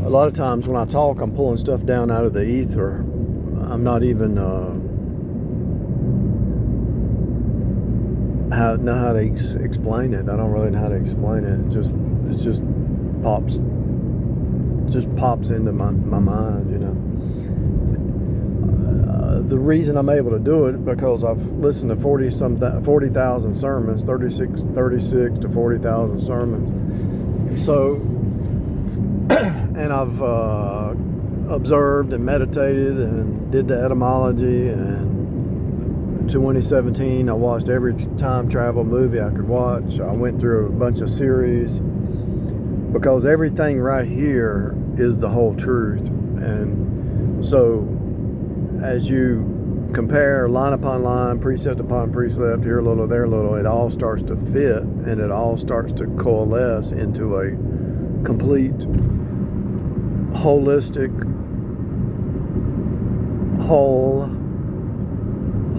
a lot of times when I talk, I'm pulling stuff down out of the ether. I'm not even know how to explain it. I don't really know how to explain it. It just pops into my mind, you know. The reason I'm able to do it because I've listened to 40,000 sermons, 36 to 40,000 sermons. So, and I've observed and meditated and did the etymology. And in 2017, I watched every time travel movie I could watch. I went through a bunch of series because everything right here is the whole truth. And so, as you compare line upon line, precept upon precept, here a little, there a little, it all starts to fit and it all starts to coalesce into a complete, holistic,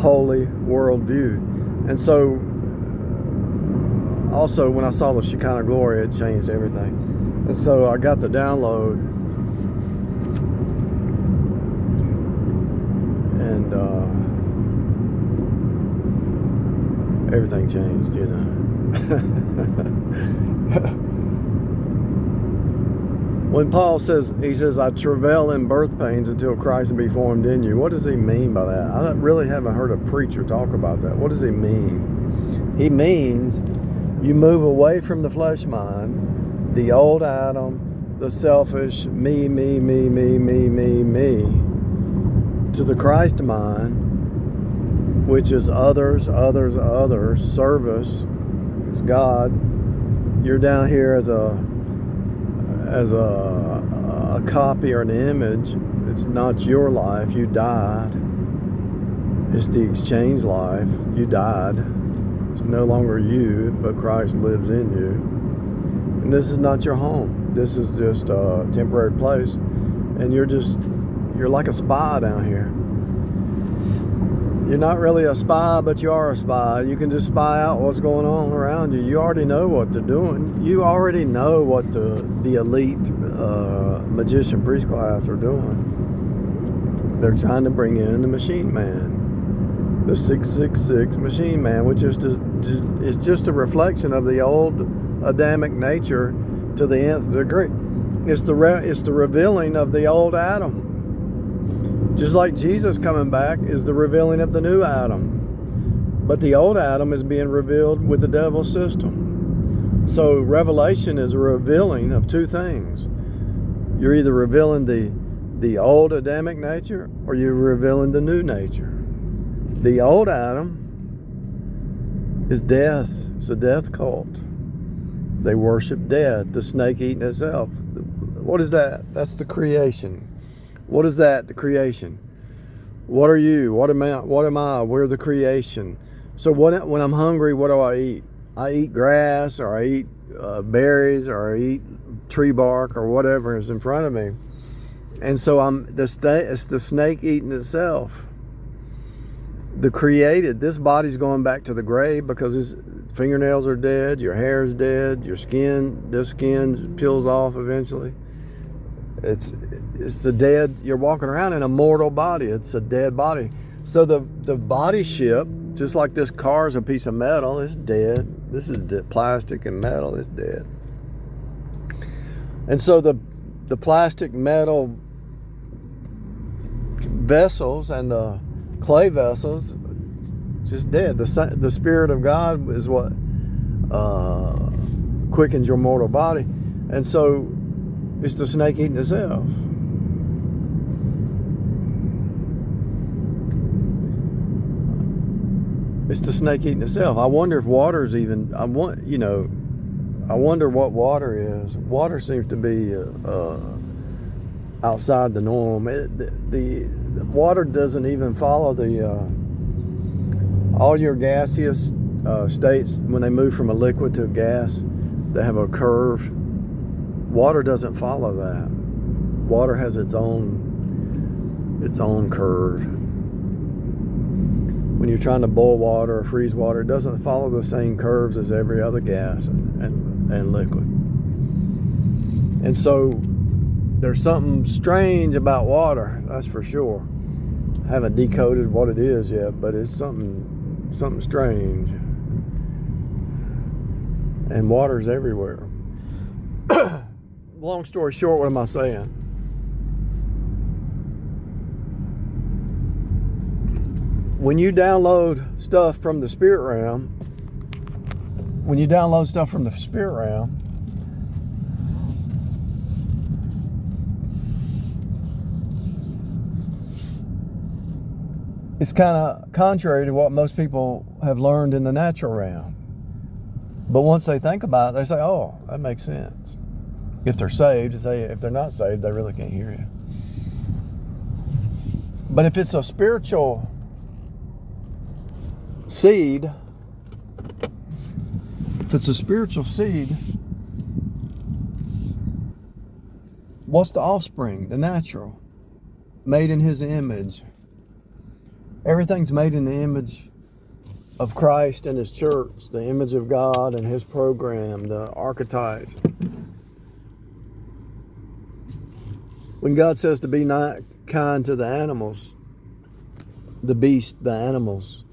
holy worldview. And so, also when I saw the Shekinah glory, it changed everything. And so I got the download, and everything changed, you know. When Paul says, he says, I travail in birth pains until Christ be formed in you. What does he mean by that? I really haven't heard a preacher talk about that. What does he mean? He means you move away from the flesh mind, the old Adam, the selfish me, to the Christ mind, which is others, service. It's God. You're down here as a copy or an image. It's not your life. You died. It's the exchange life. You died. It's no longer you, but Christ lives in you. And this is not your home. This is just a temporary place. And you're like a spy down here. You're not really a spy, but you are a spy. You can just spy out what's going on around you. You already know what they're doing. You already know what the elite magician priest class are doing. They're trying to bring in the machine man. The 666 machine man, which is just a reflection of the old Adamic nature to the nth degree. It's the revealing of the old Adam. Just like Jesus coming back is the revealing of the new Adam. But the old Adam is being revealed with the devil's system. So Revelation is a revealing of two things. You're either revealing the old Adamic nature or you're revealing the new nature. The old Adam is death. It's a death cult. They worship death, the snake eating itself. What is that? That's the creation. What is that? The creation. What are you? What am I? We're the creation. So when I'm hungry, what do I eat? I eat grass, or I eat berries, or I eat tree bark, or whatever is in front of me. And so it's the snake eating itself. The created, this body's going back to the grave because his fingernails are dead, your hair is dead, this skin peels off eventually. It's the dead. You're walking around in a mortal body. It's a dead body. So the body ship, just like this car is a piece of metal, it's dead. This is plastic and metal, it's dead. And so the plastic metal vessels and the clay vessels just dead. The Spirit of God is what quickens your mortal body. And so it's the snake eating itself. It's the snake eating itself. I wonder if water's even, I wonder what water is. Water seems to be outside the norm. The water doesn't even follow all your gaseous states. When they move from a liquid to a gas, they have a curve. Water doesn't follow that. Water has its own curve. When you're trying to boil water or freeze water, it doesn't follow the same curves as every other gas and liquid. And so There's something strange about water, that's for sure. I haven't decoded what it is yet, but it's something strange. And water's everywhere. Long story short, what am I saying? When you download stuff from the spirit realm, it's kind of contrary to what most people have learned in the natural realm. But once they think about it, they say, oh, that makes sense. If they're saved, if they're not saved, they really can't hear you. But if it's a spiritual seed, what's the offspring? The natural. Made in his image. Everything's made in the image of Christ and his church, the image of God and his program, the archetypes. When God says to be not kind to the animals, the beast, the animals,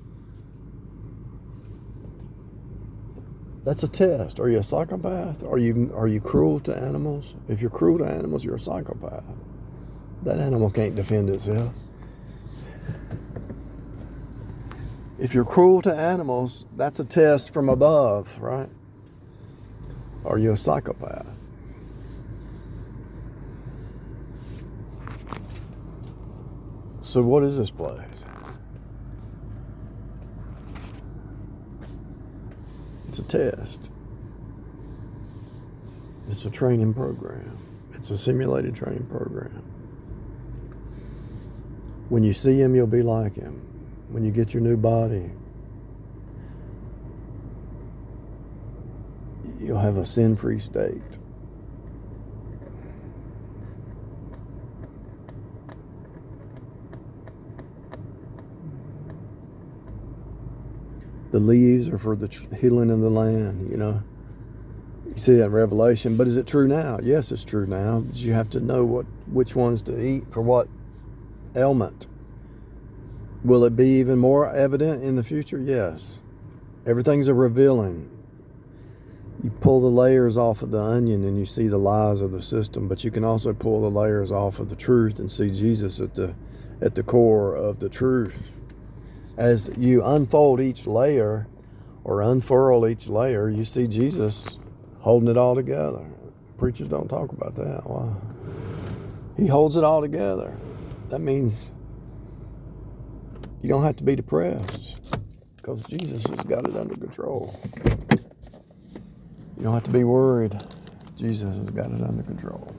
that's a test. Are you a psychopath? Are you cruel to animals? If you're cruel to animals, you're a psychopath. That animal can't defend itself. If you're cruel to animals, that's a test from above, right? Are you a psychopath? So what is this place? It's a test. It's a training program. It's a simulated training program. When you see him, you'll be like him. When you get your new body, you'll have a sin-free state. The leaves are for the healing of the land, you know. You see that in Revelation. But is it true now? Yes, it's true now. But you have to know which ones to eat for what ailment. Will it be even more evident in the future? Yes. Everything's a revealing. You pull the layers off of the onion and you see the lies of the system, but you can also pull the layers off of the truth and see Jesus at the core of the truth. As you unfold each layer or unfurl each layer, you see Jesus holding it all together. Preachers don't talk about that. Why? He holds it all together. That means you don't have to be depressed because Jesus has got it under control. You don't have to be worried. Jesus has got it under control.